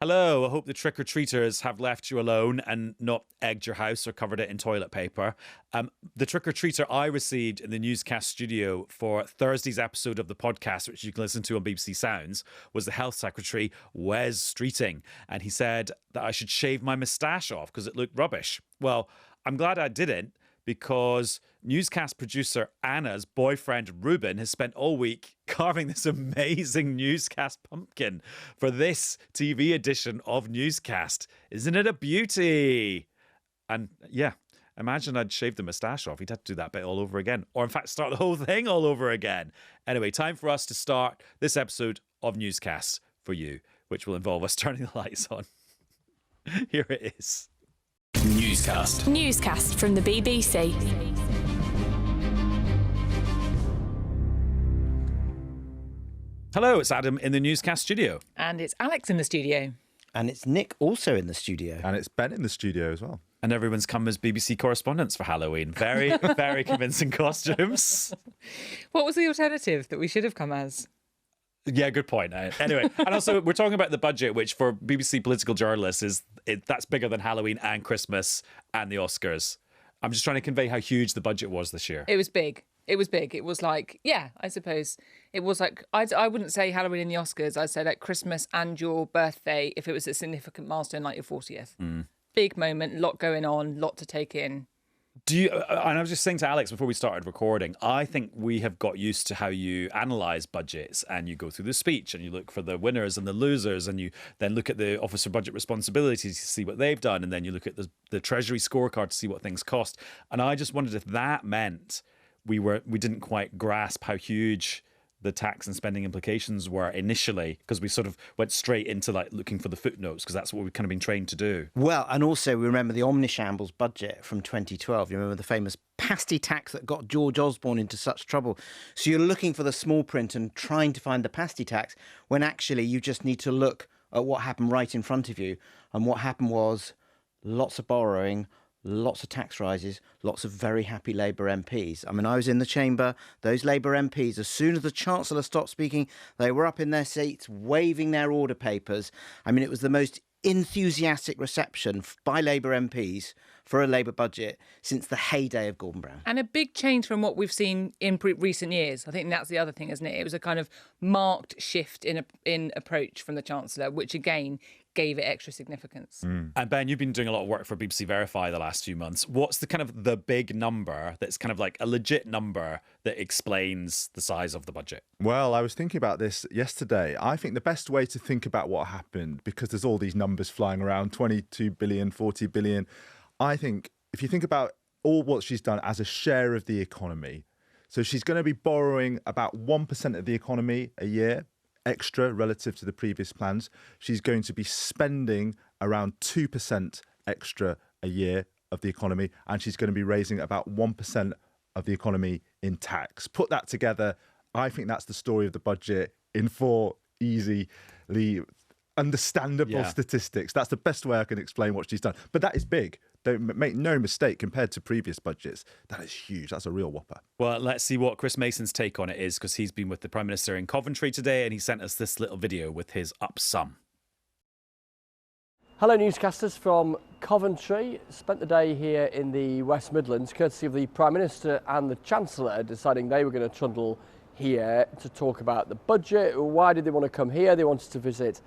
Hello, I hope the trick-or-treaters have left you alone and not egged your house or covered it in toilet paper. The trick-or-treater I received in the Newscast studio for Thursday's episode of the podcast, which you can listen to on BBC Sounds, was the Health Secretary, Wes Streeting. And he said that I should shave my moustache off because it looked rubbish. Well, I'm glad I didn't, because Newscast producer Anna's boyfriend Ruben has spent all week carving this amazing Newscast pumpkin for this TV edition of Newscast. Isn't it a beauty? And yeah, imagine I'd shaved the moustache off. He'd have to do that bit all over again. Or in fact, start the whole thing all over again. Anyway, time for us to start this episode of Newscast for you, which will involve us turning the lights on. Here it is. Newscast. Newscast from the BBC. Hello, it's Adam in the Newscast studio. And it's Alex in the studio. And it's Nick also in the studio. And it's Ben in the studio as well. And everyone's come as BBC correspondents for Halloween. Very, very convincing costumes. What was the alternative that we should have come as? Yeah, good point. Anyway, and also we're talking about the budget, which for BBC political journalists that's bigger than Halloween and Christmas and the Oscars. I'm just trying to convey how huge the budget was this year. It was big. It was big. It was like, yeah, I suppose. It was like, I wouldn't say Halloween and the Oscars. I'd say like Christmas and your birthday if it was a significant milestone like your 40th. Big moment, lot going on, lot to take in. And I was just saying to Alex before we started recording, I think we have got used to how you analyse budgets and you go through the speech and you look for the winners and the losers and you then look at the Office for Budget Responsibilities to see what they've done and then you look at the Treasury scorecard to see what things cost. And I just wondered if that meant we didn't quite grasp how huge the tax and spending implications were initially, because we sort of went straight into like looking for the footnotes because that's what we've kind of been trained to do. Well, and also we remember the Omnishambles budget from 2012. You remember the famous pasty tax that got George Osborne into such trouble. So you're looking for the small print and trying to find the pasty tax when actually you just need to look at what happened right in front of you. And what happened was lots of borrowing, lots of tax rises, lots of very happy Labour MPs. I mean, I was in the chamber. Those Labour MPs, as soon as the Chancellor stopped speaking, they were up in their seats, waving their order papers. I mean, it was the most enthusiastic reception by Labour MPs for a Labour budget since the heyday of Gordon Brown. And a big change from what we've seen in recent years. I think that's the other thing, isn't it? It was a kind of marked shift in approach from the Chancellor, which again gave it extra significance. And Ben, you've been doing a lot of work for BBC Verify the last few months. What's the kind of the big number that's kind of like a legit number that explains the size of the budget? Well, I was thinking about this yesterday. I think the best way to think about what happened, because there's all these numbers flying around, 22 billion, 40 billion. I think if you think about all what she's done as a share of the economy, so she's going to be borrowing about 1% of the economy a year, extra relative to the previous plans. She's going to be spending around 2% extra a year of the economy, and she's going to be raising about 1% of the economy in tax. Put that together, I think that's the story of the budget in 4 easily understandable statistics. That's the best way I can explain what she's done. But that is big. Don't make no mistake, compared to previous budgets, that is huge. That's a real whopper. Well, let's see what Chris Mason's take on it is, because he's been with the Prime Minister in Coventry today and he sent us this little video with his up sum. Hello newscasters from Coventry. Spent the day here in the West Midlands, courtesy of the Prime Minister and the Chancellor deciding they were going to trundle here to talk about the budget. Why did they want to come here? They wanted to visit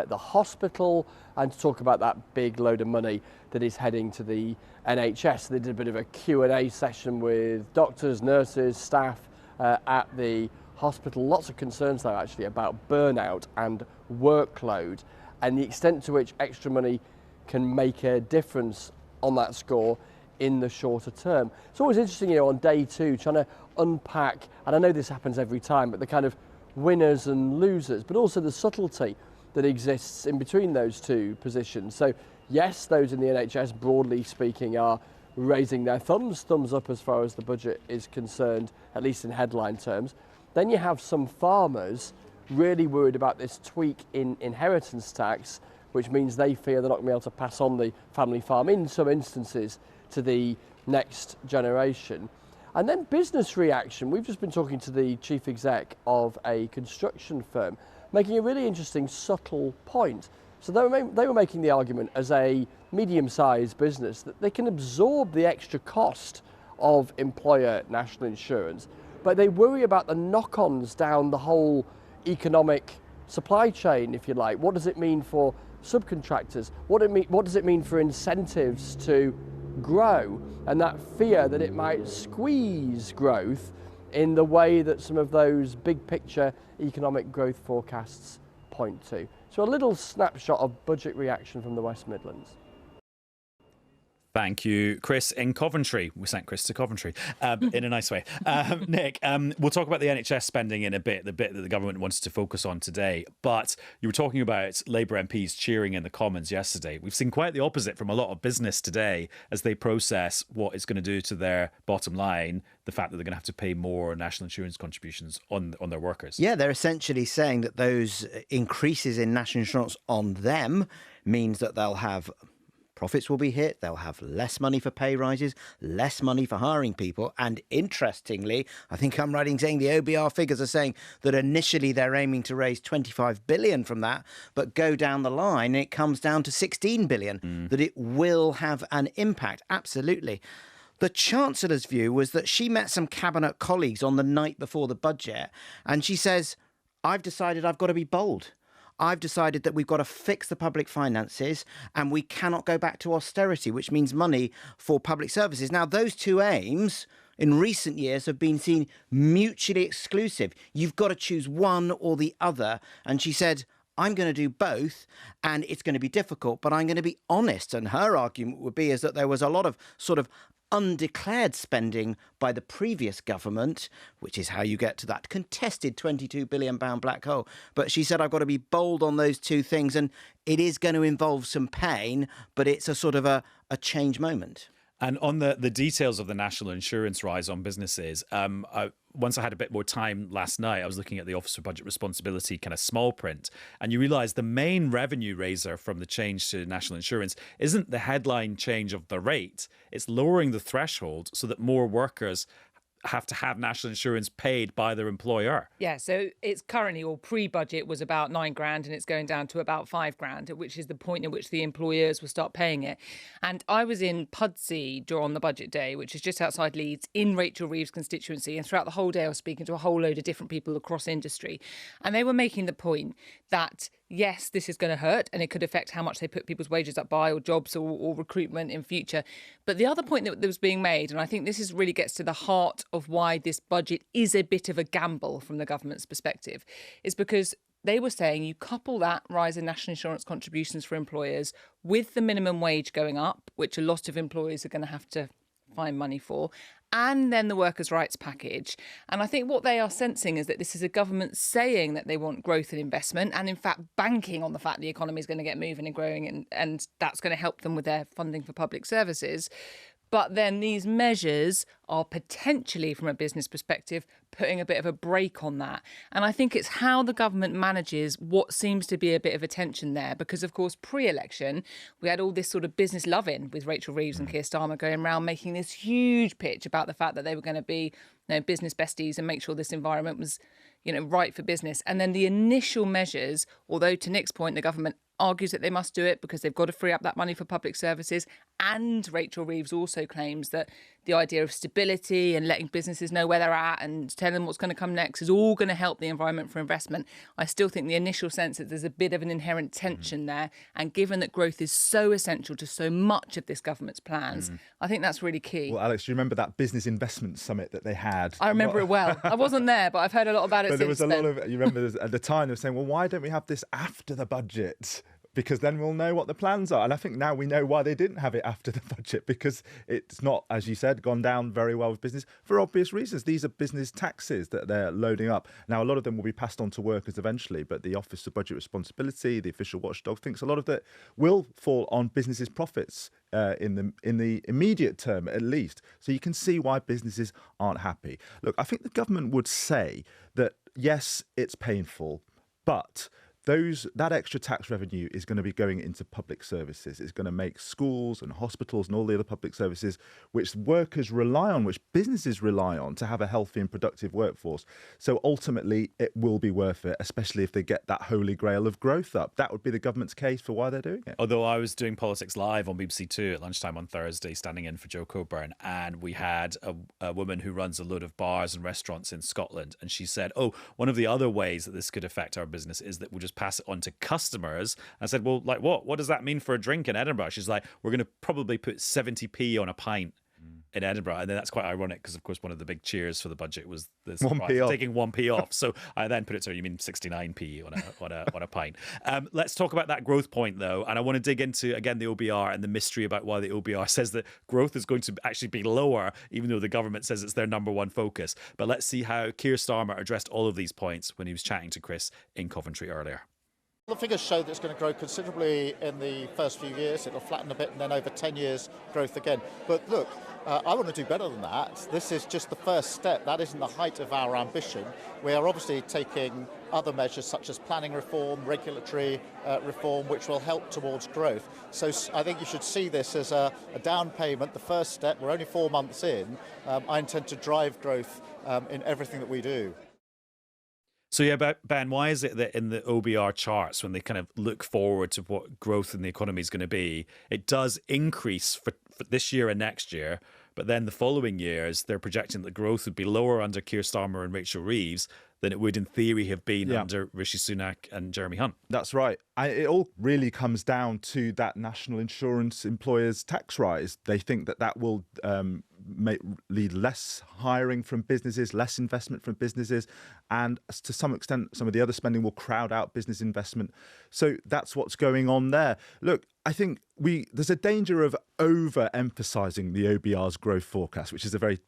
the hospital and to talk about that big load of money that is heading to the NHS. They did a bit of a Q&A session with doctors, nurses, staff at the hospital. Lots of concerns though actually about burnout and workload and the extent to which extra money can make a difference on that score in the shorter term. It's always interesting, you know, on day two, trying to unpack, and I know this happens every time, but the kind of winners and losers, but also the subtlety that exists in between those two positions. So yes, those in the NHS, broadly speaking, are raising their thumbs up as far as the budget is concerned, at least in headline terms. Then you have some farmers really worried about this tweak in inheritance tax, which means they fear they're not going to be able to pass on the family farm in some instances to the next generation. And then business reaction. We've just been talking to the chief exec of a construction firm, making a really interesting, subtle point So they were making the argument as a medium-sized business that they can absorb the extra cost of employer national insurance, but they worry about the knock-ons down the whole economic supply chain, if you like. What does it mean for subcontractors? What does it mean for incentives to grow? And that fear that it might squeeze growth in the way that some of those big picture economic growth forecasts point to. So a little snapshot of budget reaction from the West Midlands. Thank you, Chris in Coventry. We sent Chris to Coventry in a nice way. Nick, we'll talk about the NHS spending in a bit, the bit that the government wants to focus on today. But you were talking about Labour MPs cheering in the Commons yesterday. We've seen quite the opposite from a lot of business today as they process what it's going to do to their bottom line, the fact that they're going to have to pay more national insurance contributions on their workers. Yeah, they're essentially saying that those increases in national insurance on them means that they'll have profits will be hit, they'll have less money for pay rises, less money for hiring people. And interestingly, I think I'm right in saying the OBR figures are saying that initially they're aiming to raise 25 billion from that, but go down the line, it comes down to 16 billion, that it will have an impact. Absolutely. The Chancellor's view was that she met some cabinet colleagues on the night before the budget, and she says, I've decided I've got to be bold. I've decided that we've got to fix the public finances and we cannot go back to austerity, which means money for public services. Now, those two aims in recent years have been seen mutually exclusive. You've got to choose one or the other. And she said, I'm going to do both, and it's going to be difficult, but I'm going to be honest. And her argument would be is that there was a lot of sort of undeclared spending by the previous government, which is how you get to that contested £22 billion black hole. But she said, I've got to be bold on those two things, and it is going to involve some pain, but it's a sort of a change moment. And on the details of the national insurance rise on businesses, once I had a bit more time last night, I was looking at the Office for Budget Responsibility kind of small print, and you realise the main revenue raiser from the change to national insurance isn't the headline change of the rate, it's lowering the threshold so that more workers have to have national insurance paid by their employer. Yeah, so it's currently, or pre-budget, was about £9,000 and it's going down to about £5,000, which is the point at which the employers will start paying it. And I was in Pudsey on the budget day, which is just outside Leeds, in Rachel Reeves' constituency. And throughout the whole day, I was speaking to a whole load of different people across industry. And they were making the point that yes, this is going to hurt and it could affect how much they put people's wages up by, or jobs, or recruitment in future. But the other point that was being made, and I think this really gets to the heart of why this budget is a bit of a gamble from the government's perspective, is because they were saying you couple that rise in national insurance contributions for employers with the minimum wage going up, which a lot of employers are going to have to find money for, and then the workers' rights package. And I think what they are sensing is that this is a government saying that they want growth and investment, and in fact banking on the fact the economy is going to get moving and growing, and that's going to help them with their funding for public services. But then these measures are potentially, from a business perspective, putting a bit of a brake on that. And I think it's how the government manages what seems to be a bit of a tension there. Because, of course, pre-election, we had all this sort of business loving with Rachel Reeves and Kier Starmer going around making this huge pitch about the fact that they were going to be, business besties and make sure this environment was, right for business. And then the initial measures, although to Nick's point, the government argues that they must do it because they've got to free up that money for public services. And Rachel Reeves also claims that the idea of stability and letting businesses know where they're at and telling them what's going to come next is all going to help the environment for investment. I still think the initial sense that there's a bit of an inherent tension there. And given that growth is so essential to so much of this government's plans, I think that's really key. Well, Alex, do you remember that business investment summit that they had? I remember it well. I wasn't there, but I've heard a lot about it But since there was a then. lot of, you remember at the time they were saying, well, why don't we have this after the budget? Because then we'll know what the plans are. And I think now we know why they didn't have it after the budget, because it's not, as you said, gone down very well with business for obvious reasons. These are business taxes that they're loading up. Now, a lot of them will be passed on to workers eventually, but the Office of Budget Responsibility, the official watchdog, thinks a lot of that will fall on businesses' profits in the immediate term, at least. So you can see why businesses aren't happy. Look, I think the government would say that, yes, it's painful, but that extra tax revenue is going to be going into public services. It's going to make schools and hospitals and all the other public services which workers rely on, which businesses rely on to have a healthy and productive workforce. So ultimately, it will be worth it, especially if they get that holy grail of growth up. That would be the government's case for why they're doing it. Although I was doing Politics Live on BBC Two at lunchtime on Thursday, standing in for Joe Coburn, and we had a woman who runs a load of bars and restaurants in Scotland, and she said, one of the other ways that this could affect our business is that we'll just pass it on to customers. I said, well, like what? What does that mean for a drink in Edinburgh? She's like, we're going to probably put 70p on a pint in Edinburgh. And then that's quite ironic because, of course, one of the big cheers for the budget was this 1p off. Taking 1p off. So I then put it to her, you mean 69p on a pint. Let's talk about that growth point, though. And I want to dig into, again, the OBR and the mystery about why the OBR says that growth is going to actually be lower, even though the government says it's their number one focus. But let's see how Kier Starmer addressed all of these points when he was chatting to Chris in Coventry earlier. The figures show that it's going to grow considerably in the first few years. It'll flatten a bit and then over 10 years growth again. But look, I want to do better than that. This is just the first step. That isn't the height of our ambition. We are obviously taking other measures such as planning reform, regulatory reform, which will help towards growth. So I think you should see this as a down payment, the first step. We're only 4 months in. I intend to drive growth in everything that we do. So yeah, Ben, why is it that in the OBR charts, when they kind of look forward to what growth in the economy is going to be, it does increase for this year and next year, but then the following years, they're projecting that growth would be lower under Kier Starmer and Rachel Reeves than it would in theory have been under Rishi Sunak and Jeremy Hunt. That's right. It all really comes down to that national insurance employers' tax rise. They think that will lead less hiring from businesses, less investment from businesses, and to some extent, some of the other spending will crowd out business investment. So that's what's going on there. Look, I think there's a danger of overemphasising the OBR's growth forecast, which is a very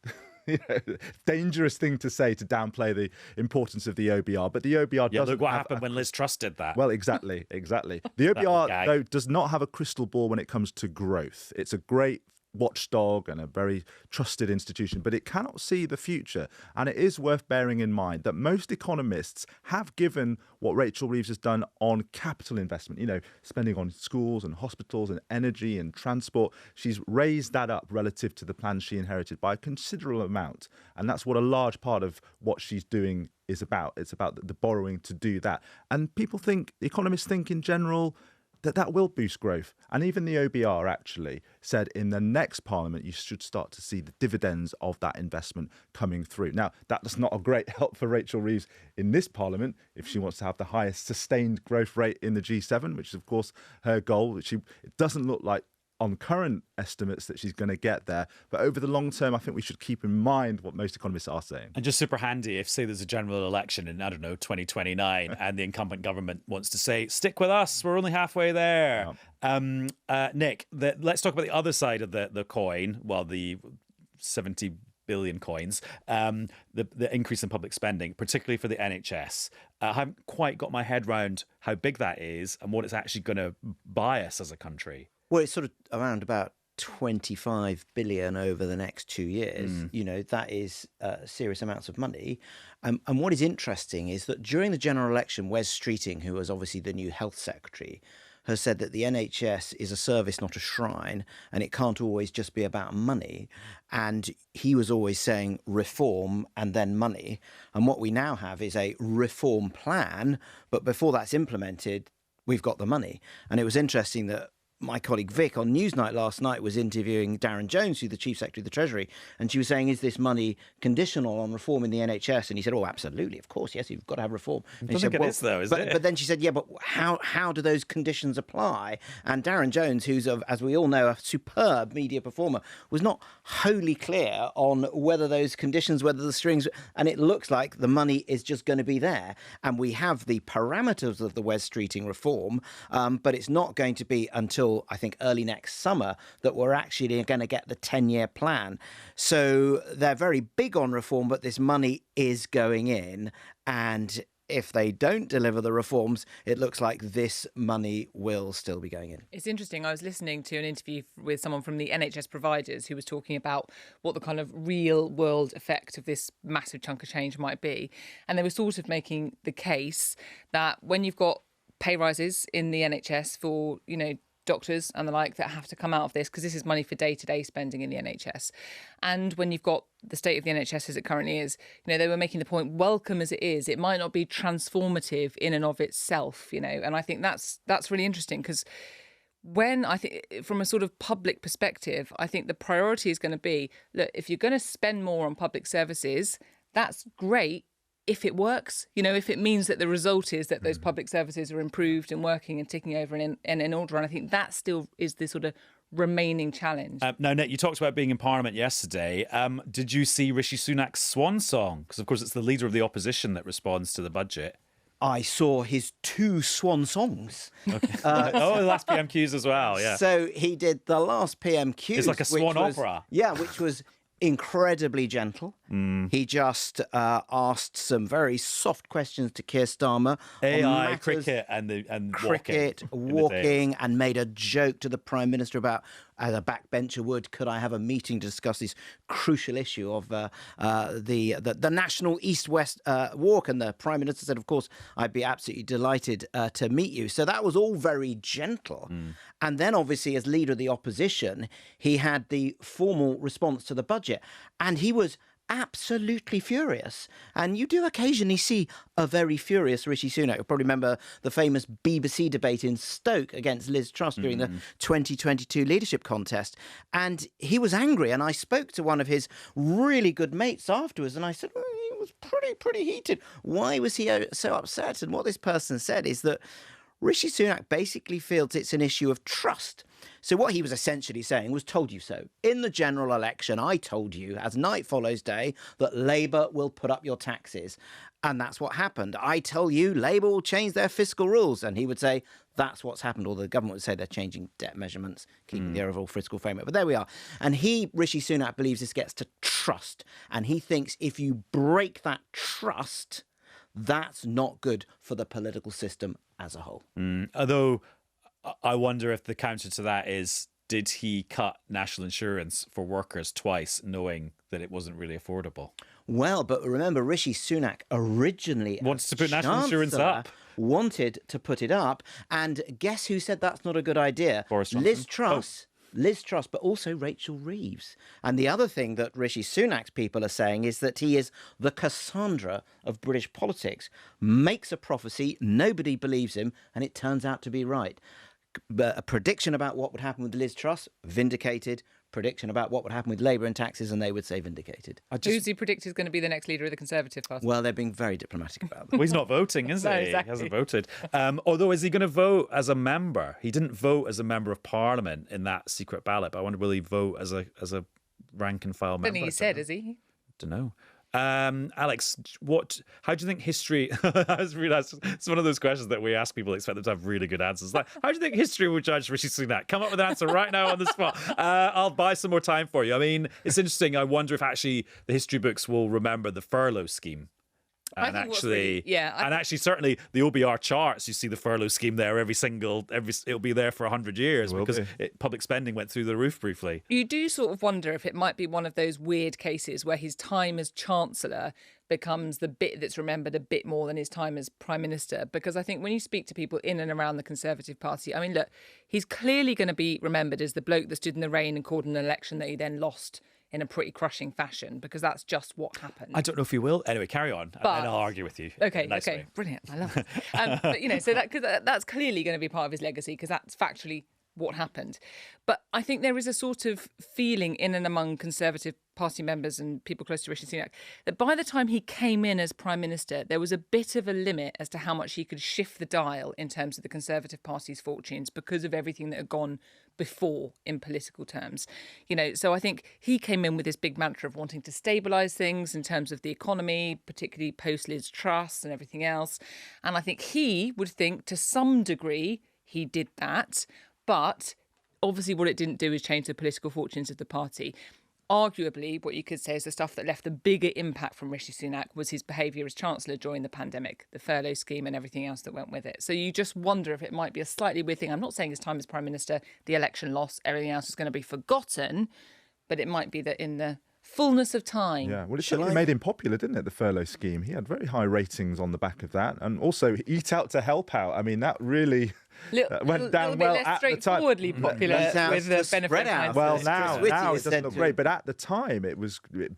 dangerous thing to say, to downplay the importance of the OBR. But the OBR doesn't. Look what happened when Liz Truss did that. Well, exactly. The OBR, though, does not have a crystal ball when it comes to growth. It's a great watchdog and a very trusted institution, but it cannot see the future. And it is worth bearing in mind that most economists have given what Rachel Reeves has done on capital investment, spending on schools and hospitals and energy and transport. She's raised that up relative to the plans she inherited by a considerable amount. And that's what a large part of what she's doing is about. It's about the borrowing to do that. And economists think in general, that will boost growth. And even the OBR actually said in the next parliament, you should start to see the dividends of that investment coming through. Now, that's not a great help for Rachel Reeves in this parliament if she wants to have the highest sustained growth rate in the G7, which is, of course, her goal. It doesn't look like on current estimates that she's going to get there. But over the long term, I think we should keep in mind what most economists are saying. And just super handy if, say, there's a general election in, 2029, and the incumbent government wants to say, stick with us, we're only halfway there. Yeah. Nick, let's talk about the other side of the coin, the 70 billion coins, the increase in public spending, particularly for the NHS. I haven't quite got my head around how big that is and what it's actually going to buy us as a country. Well, it's sort of around about 25 billion over the next 2 years. That is serious amounts of money. And what is interesting is that during the general election, Wes Streeting, who was obviously the new health secretary, has said that the NHS is a service, not a shrine, and it can't always just be about money. And he was always saying reform and then money. And what we now have is a reform plan, but before that's implemented, we've got the money. And it was interesting that my colleague Vic on Newsnight last night was interviewing Darren Jones, who's the Chief Secretary of the Treasury, and she was saying, is this money conditional on reform in the NHS? And he said, oh, absolutely, of course, yes, you've got to have reform. And I don't think it is, though, is it? But then she said, yeah, but how do those conditions apply? And Darren Jones, who's, as we all know, a superb media performer, was not wholly clear on whether those conditions, whether the strings, and it looks like the money is just going to be there. And we have the parameters of the Wes Streeting reform, but it's not going to be until I think early next summer that we're actually going to get the 10-year plan. So they're very big on reform, but this money is going in. And if they don't deliver the reforms, it looks like this money will still be going in. It's interesting. I was listening to an interview with someone from the NHS providers who was talking about what the kind of real world effect of this massive chunk of change might be. And they were sort of making the case that when you've got pay rises in the NHS for, doctors and the like that have to come out of this, because this is money for day-to-day spending in the NHS. And when you've got the state of the NHS as it currently is, they were making the point, welcome as it is, it might not be transformative in and of itself, and I think that's really interesting, because when I think from a sort of public perspective, I think the priority is going to be, look, if you're going to spend more on public services, that's great if it works, if it means that the result is that those public services are improved and working and ticking over and in order. And I think that still is the sort of remaining challenge. Now, Nick, you talked about being in Parliament yesterday. Did you see Rishi Sunak's swan song? Because, of course, it's the leader of the opposition that responds to the budget. I saw his 2 swan songs. Okay. The last PMQs as well, yeah. So he did the last PMQs. It's like a swan opera. Yeah, which was incredibly gentle. He just asked some very soft questions to Kier Starmer. AI, cricket and walking, and made a joke to the Prime Minister about, as a backbencher would, could I have a meeting to discuss this crucial issue of the National East-West Walk? And the Prime Minister said, of course, I'd be absolutely delighted to meet you. So that was all very gentle. And then, obviously, as leader of the opposition, he had the formal response to the budget. And he was absolutely furious. And you do occasionally see a very furious Rishi Sunak. You probably remember the famous BBC debate in Stoke against Liz Truss during the 2022 leadership contest. And he was angry. And I spoke to one of his really good mates afterwards, and I said, well, he was pretty heated. Why was he so upset? And what this person said is that Rishi Sunak basically feels it's an issue of trust. So what he was essentially saying was, told you so. In the general election, I told you, as night follows day, that Labour will put up your taxes. And that's what happened. I tell you, Labour will change their fiscal rules. And he would say, that's what's happened. Or the government would say they're changing debt measurements, keeping the overall fiscal framework. But there we are. And Rishi Sunak, believes this gets to trust. And he thinks if you break that trust, that's not good for the political system as a whole. Although I wonder if the counter to that is, did he cut national insurance for workers twice, knowing that it wasn't really affordable? Well, but remember, Rishi Sunak originally wants to put national insurance up. Wanted to put it up. And guess who said that's not a good idea? Boris Johnson. Liz Truss, but also Rachel Reeves. And the other thing that Rishi Sunak's people are saying is that he is the Cassandra of British politics, makes a prophecy, nobody believes him, and it turns out to be right. A prediction about what would happen with Liz Truss, vindicated. Prediction about what would happen with Labour and taxes, and they would say vindicated. Who's he predict is going to be the next leader of the Conservative Party? Well, they're being very diplomatic about that. Well, he's not voting, is he? No, exactly. He hasn't voted. Although, is he going to vote as a member? He didn't vote as a member of Parliament in that secret ballot, but I wonder, will he vote as a rank and file member? I don't think he said, is he? Don't know. Alex, how do you think history... I just realised it's one of those questions that we ask people, expect them to have really good answers. Like, how do you think history will judge Rishi Sunak? Come up with an answer right now on the spot. I'll buy some more time for you. I mean, it's interesting. I wonder if actually the history books will remember the furlough scheme. And actually, certainly the OBR charts, you see the furlough scheme there it'll be there for 100 years because public spending went through the roof briefly. You do sort of wonder if it might be one of those weird cases where his time as Chancellor becomes the bit that's remembered a bit more than his time as Prime Minister. Because I think when you speak to people in and around the Conservative Party, I mean, look, he's clearly going to be remembered as the bloke that stood in the rain and called an election that he then lost in a pretty crushing fashion, because that's just what happened. I don't know if he will. Anyway, carry on, and I'll argue with you. Okay, brilliant. I love it. But so that's clearly going to be part of his legacy, because that's factually what happened. But I think there is a sort of feeling in and among Conservative Party members and people close to Rishi Sunak that by the time he came in as Prime Minister, there was a bit of a limit as to how much he could shift the dial in terms of the Conservative Party's fortunes because of everything that had gone before in political terms. So I think he came in with this big mantra of wanting to stabilise things in terms of the economy, particularly post Liz Truss and everything else. And I think he would think to some degree he did that. But obviously what it didn't do is change the political fortunes of the party. Arguably, what you could say is the stuff that left the bigger impact from Rishi Sunak was his behaviour as Chancellor during the pandemic, the furlough scheme and everything else that went with it. So you just wonder if it might be a slightly weird thing. I'm not saying his time as Prime Minister, the election loss, everything else is going to be forgotten, but it might be that in the fullness of time. Yeah, well, it certainly made him popular, didn't it, the furlough scheme? He had very high ratings on the back of that. And also, Eat Out to Help Out. I mean, that really went down well at the time. Straightforwardly popular with the benefit of well, now it doesn't look great. But at the time, it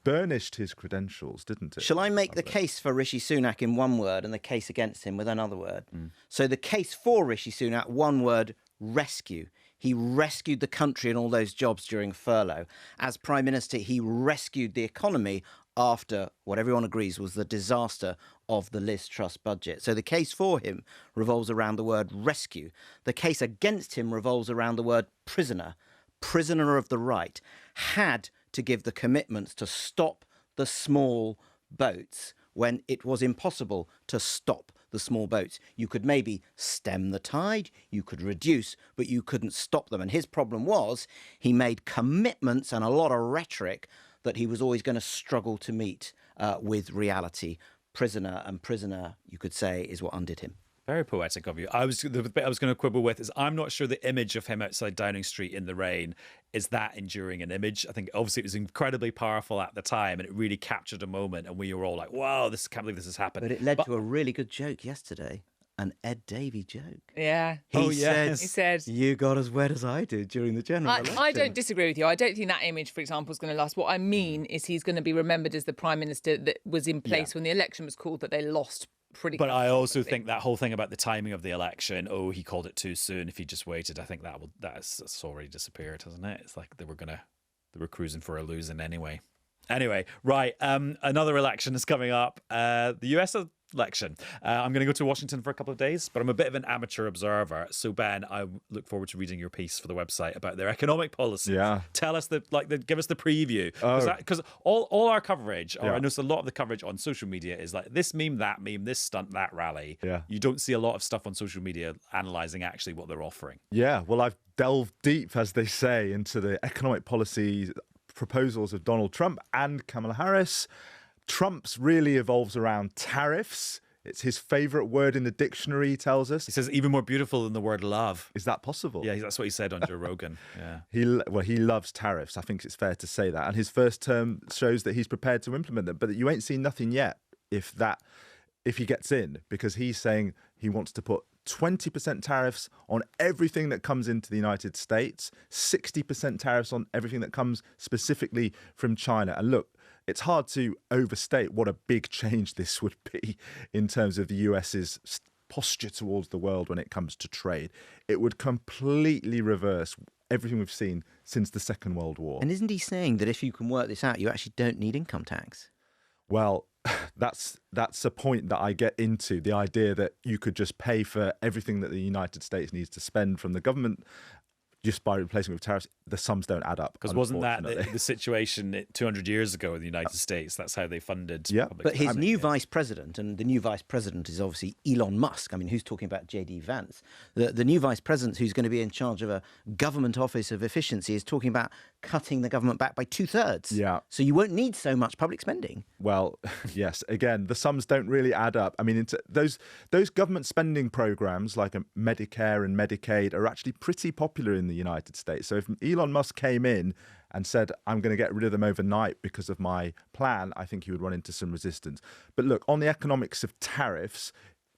burnished his credentials, didn't it? Shall I make the case for Rishi Sunak in one word and the case against him with another word? So the case for Rishi Sunak, one word, rescue. He rescued the country and all those jobs during furlough. As Prime Minister, he rescued the economy after what everyone agrees was the disaster of the Liz Truss budget. So the case for him revolves around the word rescue. The case against him revolves around the word prisoner. Prisoner of the right. Had to give the commitments to stop the small boats when it was impossible to stop the small boats. You could maybe stem the tide, you could reduce, but you couldn't stop them. And his problem was he made commitments and a lot of rhetoric that he was always going to struggle to meet with reality. Prisoner, you could say, is what undid him. Very poetic of you. The bit I was going to quibble with is I'm not sure the image of him outside Downing Street in the rain is that enduring an image. I think obviously it was incredibly powerful at the time and it really captured a moment and we were all like, wow, can't believe this has happened. But it led to a really good joke yesterday, an Davey joke. Yeah. He said, said, you got as wet as I did during the general election. I don't disagree with you. I don't think that image, for example, is going to last. What I mean is he's going to be remembered as the Prime Minister that was in place when the election was called, that they lost pretty. But I also think that whole thing about the timing of the election, he called it too soon. If he just waited, I think that's already disappeared, hasn't it? It's like they were cruising for a losing anyway. Anyway, right. Another election is coming up. The US election. I'm going to go to Washington for a couple of days, but I'm a bit of an amateur observer. So Ben, I look forward to reading your piece for the website about their economic policy. Yeah. Tell us give us the preview. Because all our coverage, or I notice a lot of the coverage on social media is like this meme, that meme, this stunt, that rally. Yeah. You don't see a lot of stuff on social media analysing actually what they're offering. Yeah. Well, I've delved deep, as they say, into the economic policy proposals of Donald Trump and Kamala Harris. Trump's really evolves around tariffs. It's his favourite word in the dictionary, he tells us. He says even more beautiful than the word love. Is that possible? Yeah, that's what he said on Joe Rogan. Yeah. He loves tariffs. I think it's fair to say that. And his first term shows that he's prepared to implement them. But you ain't seen nothing yet if he gets in, because he's saying he wants to put 20% tariffs on everything that comes into the United States, 60% tariffs on everything that comes specifically from China. And look, it's hard to overstate what a big change this would be in terms of the US's posture towards the world when it comes to trade. It would completely reverse everything we've seen since the Second World War. And isn't he saying that if you can work this out, you actually don't need income tax? Well, that's a point that I get into, the idea that you could just pay for everything that the United States needs to spend from the government just by replacing it with tariffs. The sums don't add up. Because wasn't that the situation 200 years ago in the United States? That's how they funded. Yeah, but his new vice president, and the new vice president is obviously Elon Musk. I mean, who's talking about JD Vance? The new vice president, who's going to be in charge of a government office of efficiency, is talking about cutting the government back by 2/3. Yeah. So you won't need so much public spending. Well, yes. Again, the sums don't really add up. I mean, those government spending programs like Medicare and Medicaid are actually pretty popular in the United States. So if Elon Musk came in and said, I'm going to get rid of them overnight because of my plan, I think he would run into some resistance. But look, on the economics of tariffs,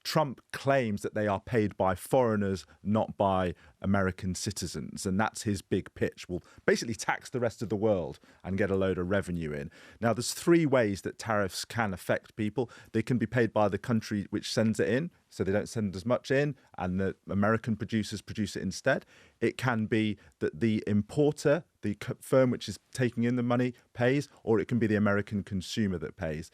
Trump claims that they are paid by foreigners, not by American citizens. And that's his big pitch. We'll basically tax the rest of the world and get a load of revenue in. Now, there's three ways that tariffs can affect people. They can be paid by the country which sends it in, so they don't send as much in, and the American producers produce it instead. It can be that the importer, the firm which is taking in the money, pays, or it can be the American consumer that pays.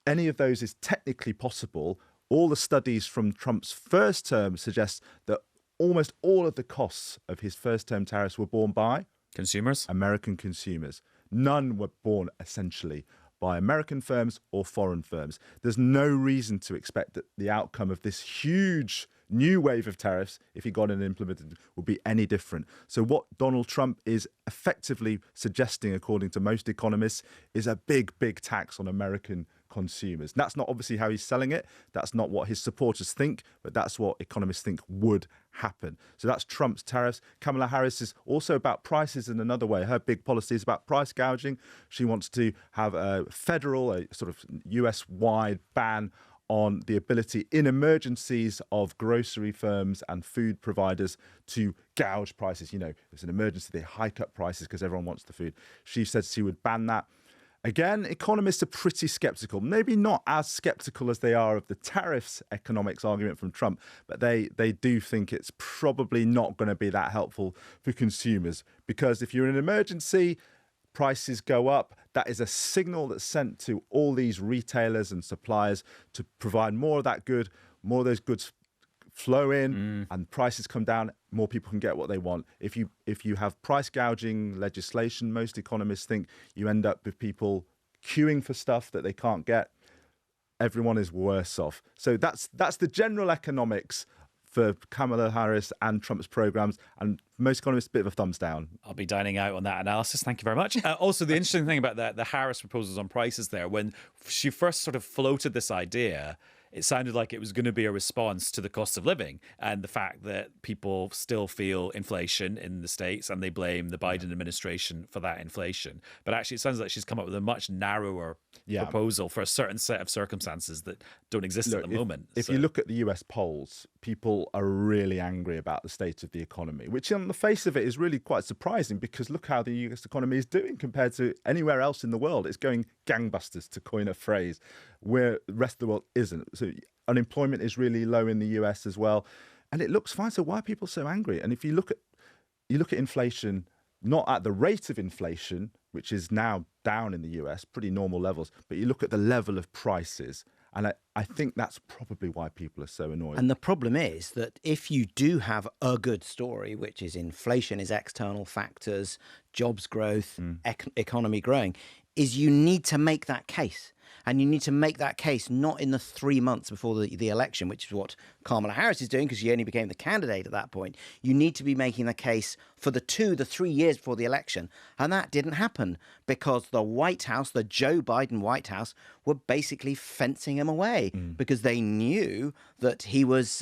Any of those is technically possible. All the studies from Trump's first term suggest that almost all of the costs of his first term tariffs were borne by consumers, American consumers. None were borne essentially by American firms or foreign firms. There's no reason to expect that the outcome of this huge new wave of tariffs, if he got it implemented, would be any different. So what Donald Trump is effectively suggesting, according to most economists, is a big, big tax on American consumers. And that's not obviously how he's selling it. That's not what his supporters think, but that's what economists think would happen. So that's Trump's tariffs. Kamala Harris is also about prices in another way. Her big policy is about price gouging. She wants to have a sort of US-wide ban on the ability in emergencies of grocery firms and food providers to gouge prices. You know, it's an emergency, they hike up prices because everyone wants the food. She said she would ban that. Again, economists are pretty sceptical, maybe not as sceptical as they are of the tariffs economics argument from Trump, but they do think it's probably not going to be that helpful for consumers, because if you're in an emergency, prices go up. That is a signal that's sent to all these retailers and suppliers to provide more of that good, more of those goods flow in and prices come down, more people can get what they want. If you have price gouging legislation, most economists think you end up with people queuing for stuff that they can't get. Everyone is worse off. So that's the general economics for Kamala Harris and Trump's programs, and most economists, a bit of a thumbs down. I'll be dining out on that analysis. Thank you very much. Also, the interesting thing about the Harris proposals on prices there, when she first sort of floated this idea, it sounded like it was going to be a response to the cost of living and the fact that people still feel inflation in the States and they blame the Biden administration for that inflation. But actually, it sounds like she's come up with a much narrower proposal for a certain set of circumstances that don't exist at the moment. If you look at the US polls, people are really angry about the state of the economy, which on the face of it is really quite surprising, because look how the US economy is doing compared to anywhere else in the world. It's going gangbusters, to coin a phrase, where the rest of the world isn't. So unemployment is really low in the US as well, and it looks fine. So why are people so angry? And if you look at inflation, not at the rate of inflation, which is now down in the US, pretty normal levels, but you look at the level of prices, and I think that's probably why people are so annoyed. And the problem is that if you do have a good story, which is inflation is external factors, jobs growth, economy growing, is you need to make that case. And you need to make that case not in the 3 months before the election, which is what Kamala Harris is doing, because she only became the candidate at that point. You need to be making the case for the 3 years before the election. And that didn't happen because the White House, the Joe Biden White House, were basically fencing him away because they knew that he was,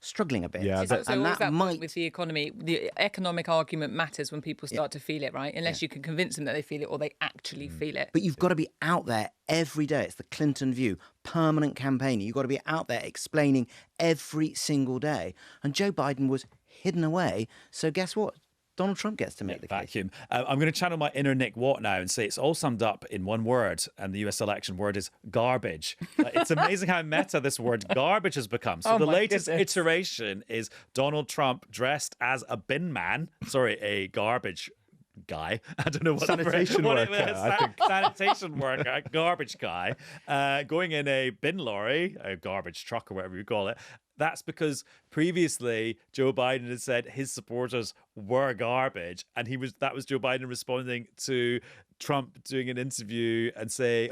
struggling a bit. Yeah, so that might with the economy. The economic argument matters when people start to feel it, right? Unless you can convince them that they feel it or they actually feel it. But you've got to be out there every day. It's the Clinton view, permanent campaigning. You've got to be out there explaining every single day. And Joe Biden was hidden away. So guess what? Donald Trump gets to make the vacuum. I'm going to channel my inner Nick Watt now and say it's all summed up in one word, and the US election word is garbage. It's amazing how meta this word garbage has become. So the latest iteration is Donald Trump dressed as a bin man. Sorry, a garbage guy. I don't know what sanitation worker. Sanitation worker, garbage guy, going in a bin lorry, a garbage truck or whatever you call it. That's because previously Joe Biden had said his supporters were garbage, and that was Joe Biden responding to Trump doing an interview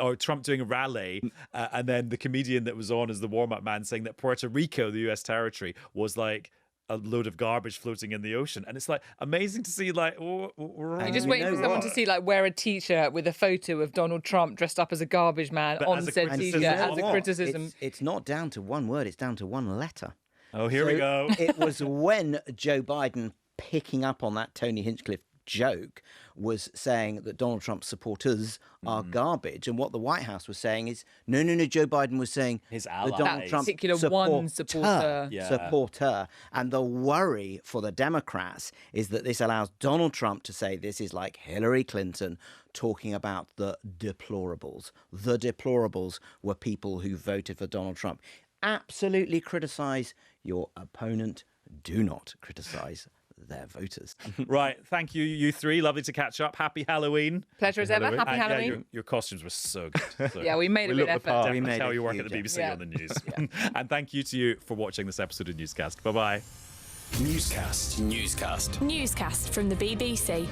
or Trump doing a rally, and then the comedian that was on as the warm-up man saying that Puerto Rico, the US territory, was like a load of garbage floating in the ocean. And it's like amazing to see I'm just waiting for someone to see wear a t-shirt with a photo of Donald Trump dressed up as a garbage man on said t-shirt as a criticism. It's not down to one word, it's down to one letter. Oh, here we go. It was when Joe Biden, picking up on that Tony Hinchcliffe joke, was saying that Donald Trump's supporters are garbage, and what the White House was saying is no, Joe Biden was saying his allies, the Donald Trump supporter, and the worry for the Democrats is that this allows Donald Trump to say this is like Hillary Clinton talking about the deplorables. The deplorables were people who voted for Donald Trump. Absolutely criticize your opponent. Do not criticize their voters. Right. Thank you, you three. Lovely to catch up. Happy Halloween. Pleasure as ever. Happy Halloween. Yeah, your costumes were so good. So yeah, we made a good effort. We made how you work at the BBC on the news. And thank you to you for watching this episode of Newscast. Bye-bye. Newscast. Newscast from the BBC.